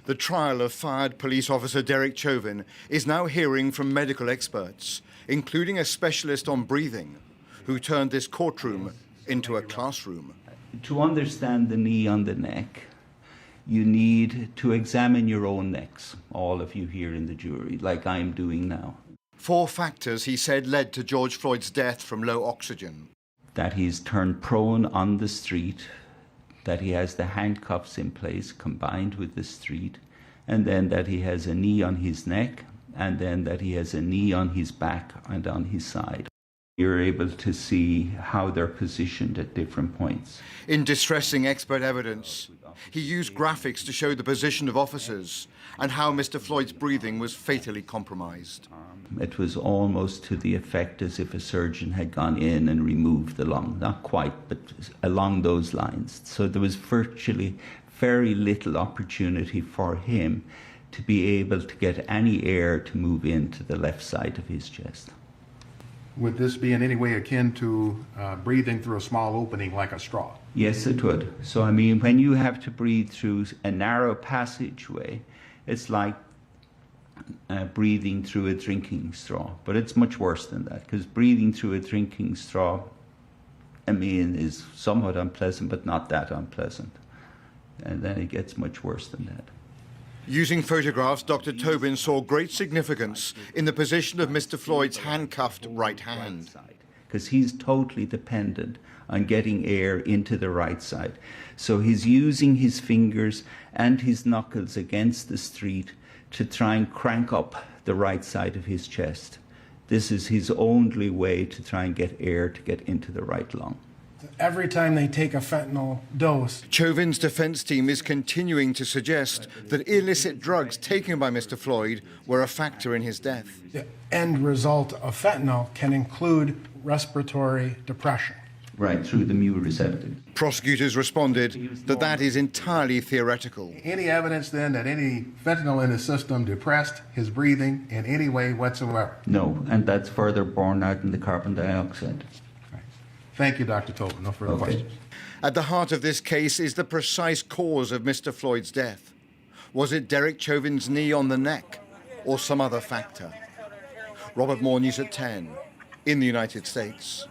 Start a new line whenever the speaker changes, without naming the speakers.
The trial of fired police officer Derek Chauvin is now hearing from medical experts, including a specialist on breathing, who turned this courtroom into a classroom.
To understand the knee on the neck, you need to examine your own necks, all of you here in the jury, like I'm doing now.
4 factors, he said, led to George Floyd's death from low oxygen.
That he's turned prone on the street, that he has the handcuffs in place combined with the street, and then that he has a knee on his neck, and then that he has a knee on his back and on his side. You're able to see how they're positioned at different points.
In distressing expert evidence, he used graphics to show the position of officers and how Mr. Floyd's breathing was fatally compromised.
It was almost to the effect as if a surgeon had gone in and removed the lung. Not quite, but along those lines. So there was virtually very little opportunity for him to be able to get any air to move into the left side of his chest.
Would this be in any way akin to breathing through a small opening like a straw?
Yes, it would. So, I mean, when you have to breathe through a narrow passageway, it's like breathing through a drinking straw. But it's much worse than that, because breathing through a drinking straw, I mean, is somewhat unpleasant, but not that unpleasant. And then it gets much worse than that.
Using photographs, Dr. Tobin saw great significance in the position of Mr. Floyd's handcuffed right hand.
Because he's totally dependent on getting air into the right side. So he's using his fingers and his knuckles against the street to try and crank up the right side of his chest. This is his only way to try and get air to get into the right lung.
Every time they take a fentanyl dose.
Chauvin's defense team is continuing to suggest that illicit drugs taken by Mr. Floyd were a factor in his death.
The end result of fentanyl can include respiratory depression.
Right, through the mu receptors.
Prosecutors responded that that is entirely theoretical.
Any evidence then that any fentanyl in his system depressed his breathing in any way whatsoever?
No, and that's further borne out in the carbon dioxide.
Thank you, Dr. Tobin. No further questions.
At the heart of this case is the precise cause of Mr. Floyd's death. Was it Derek Chauvin's knee on the neck or some other factor? Robert Moore, News at 10, in the United States.